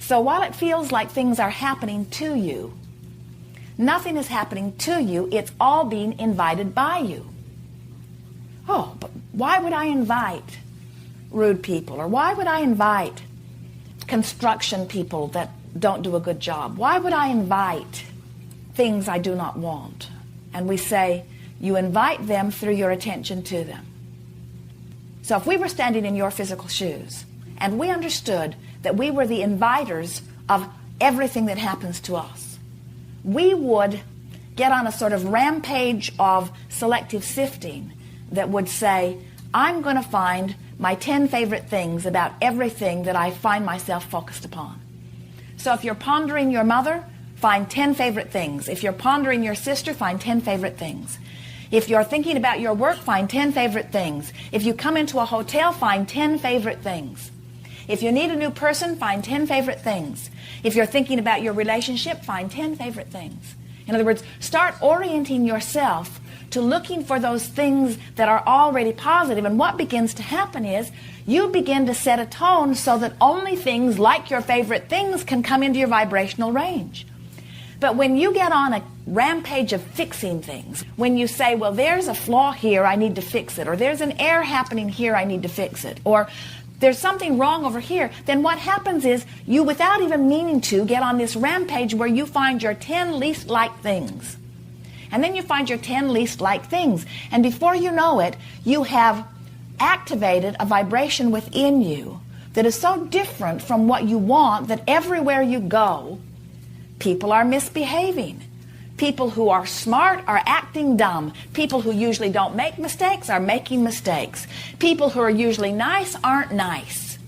So while it feels like things are happening to you, nothing is happening to you. It's all being invited by you. Oh, but why would I invite rude people? Or why would I invite construction people that don't do a good job? Why would I invite things I do not want? And we say, you invite them through your attention to them. So if we were standing in your physical shoes and we understood that we were the inviters of everything that happens to us, we would get on a sort of rampage of selective sifting that would say, I'm going to find my 10 favorite things about everything that I find myself focused upon. So if you're pondering your mother, find 10 favorite things. If you're pondering your sister, find 10 favorite things. If you're thinking about your work, find 10 favorite things. If you come into a hotel, find 10 favorite things. If you need a new person, find 10 favorite things. If you're thinking about your relationship, find 10 favorite things. In other words, start orienting yourself to looking for those things that are already positive. And what begins to happen is you begin to set a tone so that only things like your favorite things can come into your vibrational range. But when you get on a rampage of fixing things, when you say, well, there's a flaw here, I need to fix it, or there's an error happening here, I need to fix it, or there's something wrong over here, then what happens is you, without even meaning to, get on this rampage where you find your 10 least liked things. And then you find your 10 least liked things. And before you know it, you have activated a vibration within you that is so different from what you want that everywhere you go, people are misbehaving. People who are smart are acting dumb. People who usually don't make mistakes are making mistakes. People who are usually nice aren't nice.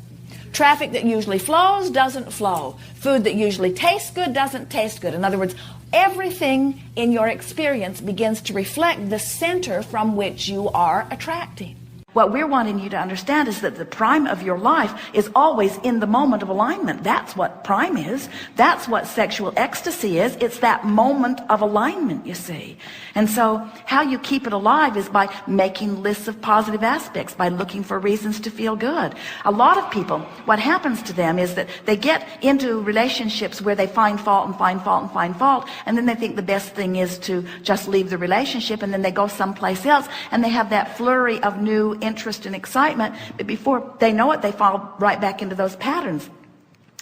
Traffic that usually flows doesn't flow. Food that usually tastes good doesn't taste good. In other words, everything in your experience begins to reflect the center from which you are attracting. What we're wanting you to understand is that the prime of your life is always in the moment of alignment. That's what prime is. That's what sexual ecstasy is. It's that moment of alignment, you see. And so how you keep it alive is by making lists of positive aspects, by looking for reasons to feel good. A lot of people, what happens to them is that they get into relationships where they find fault and find fault and find fault, and then they think the best thing is to just leave the relationship, and then they go someplace else, and they have that flurry of new interest and excitement, but before they know it, they fall right back into those patterns.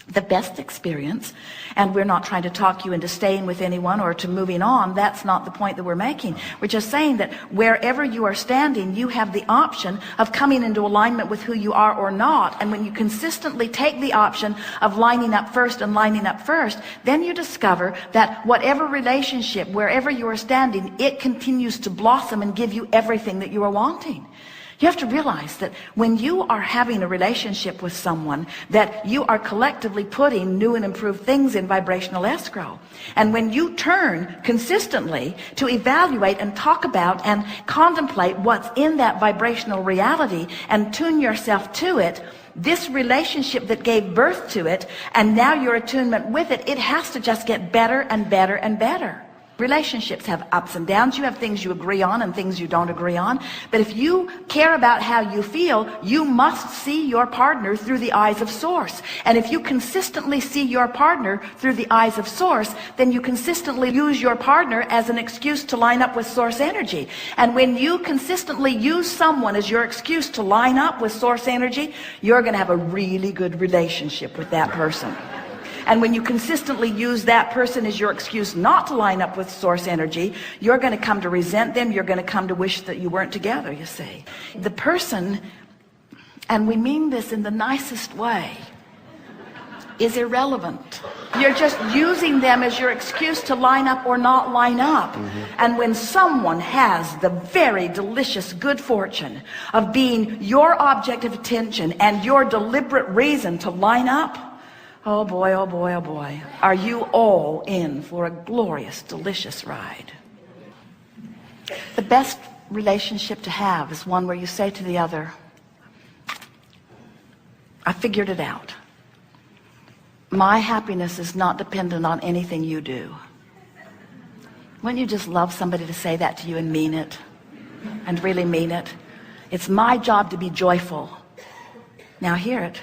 The best experience, and we're not trying to talk you into staying with anyone or to moving on, that's not the point that we're making. We're just saying that wherever you are standing, you have the option of coming into alignment with who you are or not. And when you consistently take the option of lining up first and lining up first, then you discover that whatever relationship, wherever you are standing, it continues to blossom and give you everything that you are wanting. You have to realize that when you are having a relationship with someone, that you are collectively putting new and improved things in vibrational escrow. And when you turn consistently to evaluate and talk about and contemplate what's in that vibrational reality and tune yourself to it, this relationship that gave birth to it, and now your attunement with it, it has to just get better and better and better. Relationships have ups and downs. You have things you agree on and things you don't agree on. But if you care about how you feel, you must see your partner through the eyes of Source. And if you consistently see your partner through the eyes of Source, then you consistently use your partner as an excuse to line up with Source energy. And when you consistently use someone as your excuse to line up with Source energy, you're going to have a really good relationship with that person. And when you consistently use that person as your excuse not to line up with Source energy, you're going to come to resent them. You're going to come to wish that you weren't together, you see. The person, and we mean this in the nicest way, is irrelevant. You're just using them as your excuse to line up or not line up. And when someone has the very delicious good fortune of being your object of attention and your deliberate reason to line up, oh boy, oh boy, oh boy, are you all in for a glorious, delicious ride. The best relationship to have is one where you say to the other, I figured it out. My happiness is not dependent on anything you do. Wouldn't you just love somebody to say that to you and mean it? And really mean it? It's my job to be joyful. Now hear it.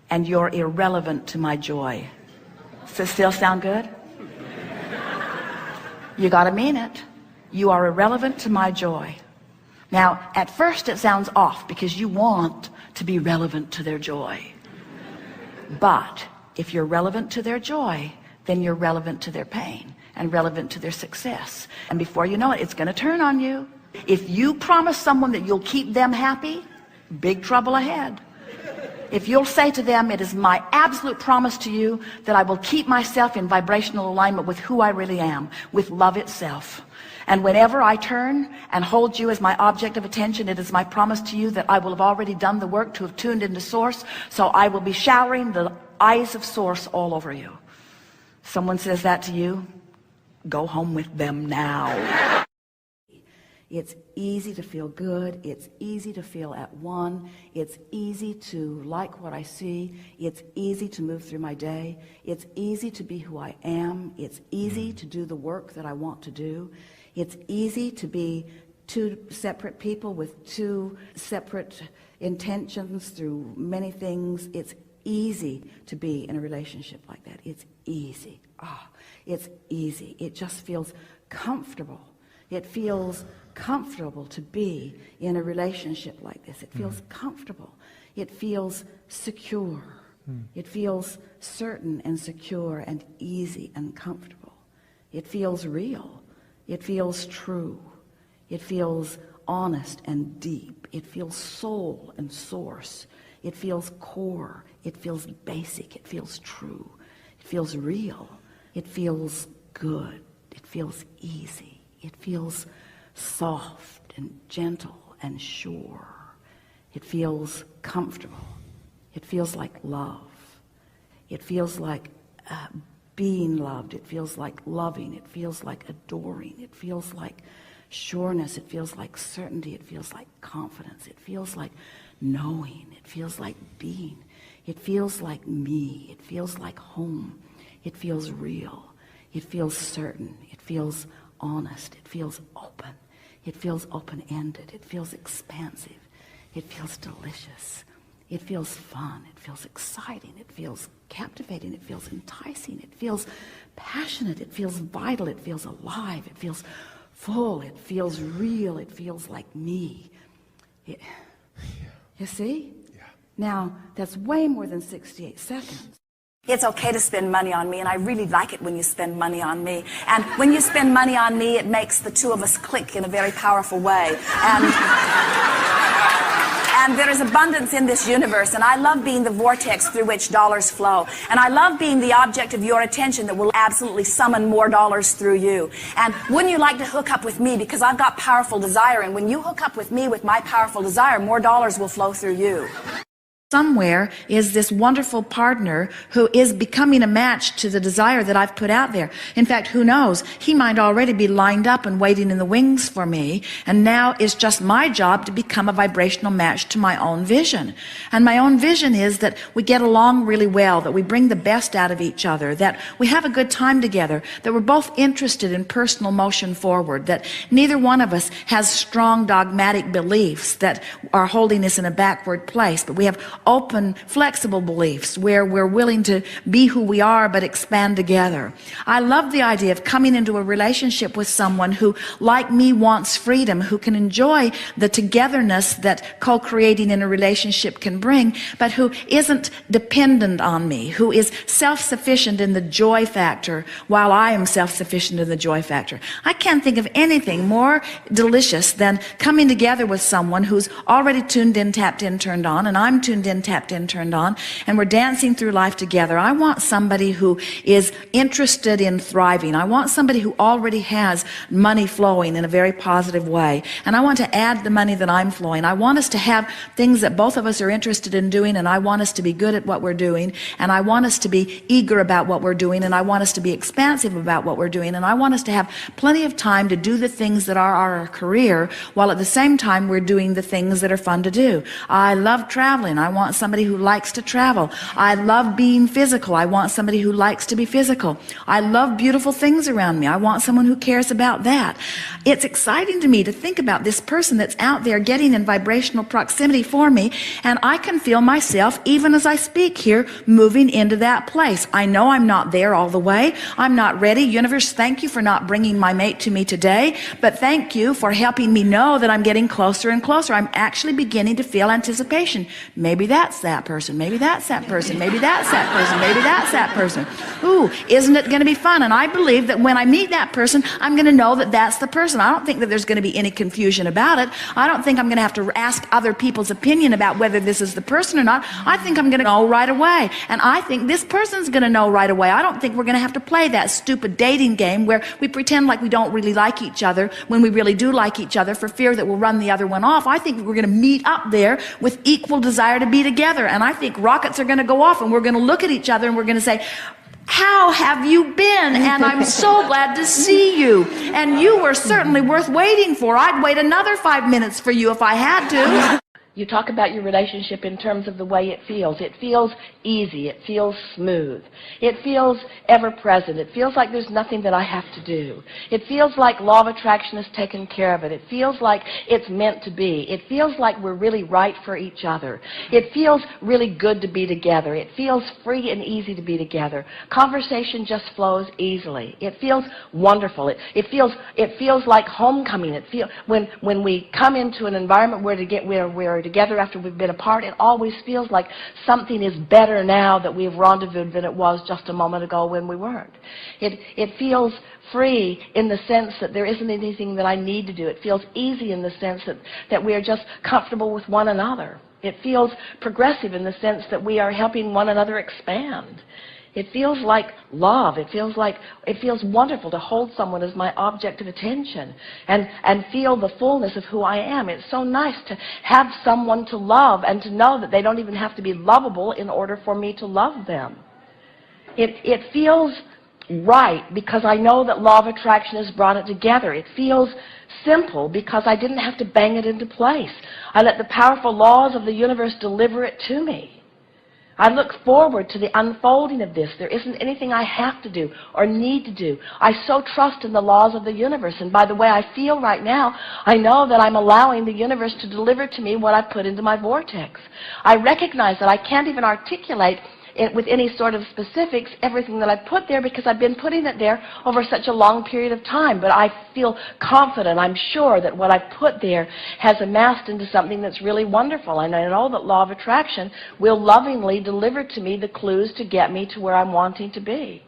And you're irrelevant to my joy. Does it still sound good? You gotta mean it. You are irrelevant to my joy. Now, at first it sounds off because you want to be relevant to their joy. But if you're relevant to their joy, then you're relevant to their pain and relevant to their success. And before you know it, it's going to turn on you. If you promise someone that you'll keep them happy, big trouble ahead. If you'll say to them, it is my absolute promise to you that I will keep myself in vibrational alignment with who I really am, with love itself. And whenever I turn and hold you as my object of attention, it is my promise to you that I will have already done the work to have tuned into source, so I will be showering the eyes of source all over you. Someone says that to you, go home with them now. It's easy to feel good. It's easy to feel at one. It's easy to like what I see. It's easy to move through my day. It's easy to be who I am. It's easy to do the work that I want to do. It's easy to be two separate people with two separate intentions through many things. It's easy to be in a relationship like that. It's easy. It's easy. It just feels comfortable. It feels comfortable to be in a relationship like this. It feels comfortable. It feels secure. It feels certain and secure and easy and comfortable. It feels real. It feels true. It feels honest and deep. It feels soul and source. It feels core. It feels basic. It feels true. It feels real. It feels good. It feels easy. It feels soft and gentle and sure. It feels comfortable. It feels like love. It feels like being loved. It feels like loving. It feels like adoring. It feels like sureness. It feels like certainty. It feels like confidence. It feels like knowing. It feels like being. It feels like me. It feels like home. It feels real. It feels certain. It feels honest. It feels open. It feels open-ended. It feels expansive. It feels delicious. It feels fun. It feels exciting. It feels captivating. It feels enticing. It feels passionate. It feels vital. It feels alive. It feels full. It feels real. It feels like me. You see? Yeah. Now, that's way more than 68 seconds. It's okay to spend money on me, and I really like it when you spend money on me. And when you spend money on me, it makes the two of us click in a very powerful way. And there is abundance in this universe, and I love being the vortex through which dollars flow. And I love being the object of your attention that will absolutely summon more dollars through you. And wouldn't you like to hook up with me? Because I've got powerful desire, and when you hook up with me with my powerful desire, more dollars will flow through you. Somewhere is this wonderful partner who is becoming a match to the desire that I've put out there. In fact, who knows? He might already be lined up and waiting in the wings for me. And now it's just my job to become a vibrational match to my own vision. And my own vision is that we get along really well, that we bring the best out of each other, that we have a good time together, that we're both interested in personal motion forward, that neither one of us has strong dogmatic beliefs that are holding us in a backward place, but we have open, flexible beliefs where we're willing to be who we are but expand together. I love the idea of coming into a relationship with someone who, like me, wants freedom, who can enjoy the togetherness that co-creating in a relationship can bring, but who isn't dependent on me, who is self-sufficient in the joy factor while I am self-sufficient in the joy factor. I can't think of anything more delicious than coming together with someone who's already tuned in, tapped in, turned on, and I'm tuned in, tapped in, turned on, and we're dancing through life together. I want somebody who is interested in thriving. I want somebody who already has money flowing in a very positive way, and I want to add the money that I'm flowing. I want us to have things that both of us are interested in doing, and I want us to be good at what we're doing, and I want us to be eager about what we're doing, and I want us to be expansive about what we're doing, and I want us to have plenty of time to do the things that are our career while at the same time we're doing the things that are fun to do. I love traveling. I want somebody who likes to travel. I love being physical. I want somebody who likes to be physical. I love beautiful things around me. I want someone who cares about that. It's exciting to me to think about this person that's out there getting in vibrational proximity for me, and I can feel myself, even as I speak here, moving into that place. I know I'm not there all the way. I'm not ready. Universe, thank you for not bringing my mate to me today, but thank you for helping me know that I'm getting closer and closer. I'm actually beginning to feel anticipation. Maybe that's that person. Maybe that's that person. Maybe that's that person. Maybe that's that person. Ooh, isn't it going to be fun? And I believe that when I meet that person, I'm going to know that that's the person. I don't think that there's going to be any confusion about it. I don't think I'm going to have to ask other people's opinion about whether this is the person or not. I think I'm going to know right away. And I think this person's going to know right away. I don't think we're going to have to play that stupid dating game where we pretend like we don't really like each other when we really do like each other for fear that we'll run the other one off. I think we're going to meet up there with equal desire to be together. And I think rockets are going to go off and we're going to look at each other and we're going to say, how have you been? And I'm so glad to see you. And you were certainly worth waiting for. I'd wait another 5 minutes for you if I had to. You talk about your relationship in terms of the way it feels. It feels easy. It feels smooth. It feels ever present. It feels like there's nothing that I have to do. It feels like law of attraction has taken care of it. It feels like it's meant to be. It feels like we're really right for each other. It feels really good to be together. It feels free and easy to be together. Conversation just flows easily. It feels wonderful. It feels like homecoming. When we come into an environment where we're together after we've been apart, it always feels like something is better now that we've rendezvoused than it was just a moment ago when we weren't. It feels free in the sense that there isn't anything that I need to do. It feels easy in the sense that we are just comfortable with one another. It feels progressive in the sense that we are helping one another expand. It feels like love. It feels wonderful to hold someone as my object of attention and feel the fullness of who I am. It's so nice to have someone to love and to know that they don't even have to be lovable in order for me to love them. It feels right because I know that law of attraction has brought it together. It feels simple because I didn't have to bang it into place. I let the powerful laws of the universe deliver it to me. I look forward to the unfolding of this. There isn't anything I have to do or need to do. I so trust in the laws of the universe. And by the way I feel right now, I know that I'm allowing the universe to deliver to me what I put into my vortex. I recognize that I can't even articulate it with any sort of specifics, everything that I put there, because I've been putting it there over such a long period of time. But I feel confident, I'm sure that what I've put there has amassed into something that's really wonderful. And I know that law of attraction will lovingly deliver to me the clues to get me to where I'm wanting to be.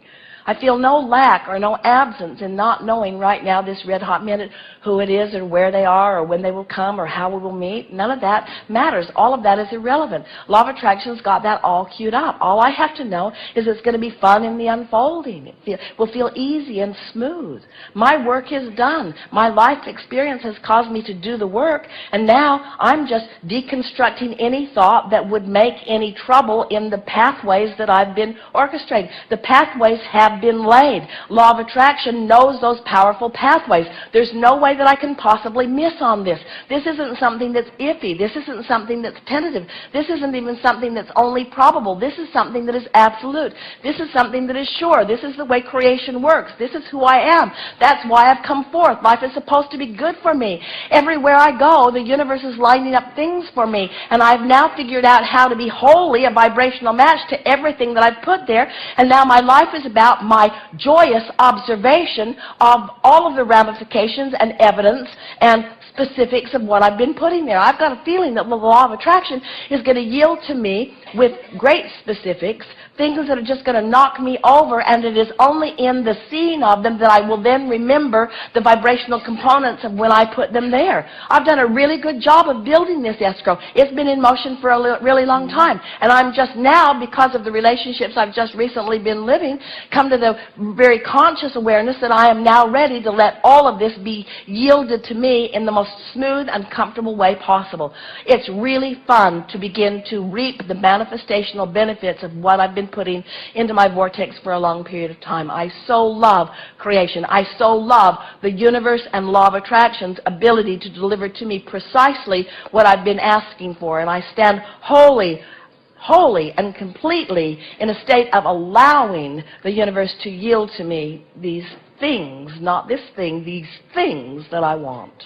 I feel no lack or no absence in not knowing right now, this red hot minute, who it is or where they are or when they will come or how we will meet. None of that matters. All of that is irrelevant. Law of Attraction's got that all queued up. All I have to know is it's going to be fun in the unfolding. It will feel easy and smooth. My work is done. My life experience has caused me to do the work, and now I'm just deconstructing any thought that would make any trouble in the pathways that I've been orchestrating. The pathways have been laid. Law of Attraction knows those powerful pathways. There's no way that I can possibly miss on this. This isn't something that's iffy. This isn't something that's tentative. This isn't even something that's only probable. This is something that is absolute. This is something that is sure. This is the way creation works. This is who I am. That's why I've come forth. Life is supposed to be good for me. Everywhere I go, the universe is lining up things for me, and I've now figured out how to be wholly a vibrational match to everything that I've put there, and now my life is about my joyous observation of all of the ramifications and evidence and specifics of what I've been putting there. I've got a feeling that the law of attraction is going to yield to me with great specifics, things that are just going to knock me over, and it is only in the seeing of them that I will then remember the vibrational components of when I put them there. I've done a really good job of building this escrow. It's been in motion for a really long time, and I'm just now, because of the relationships I've just recently been living, come to the very conscious awareness that I am now ready to let all of this be yielded to me in the most smooth and comfortable way possible. It's really fun to begin to reap the manifestational benefits of what I've been putting into my vortex for a long period of time. I so love creation. I so love the universe and law of attraction's ability to deliver to me precisely what I've been asking for, and I stand wholly wholly and completely in a state of allowing the universe to yield to me these things, not this thing, these things that I want.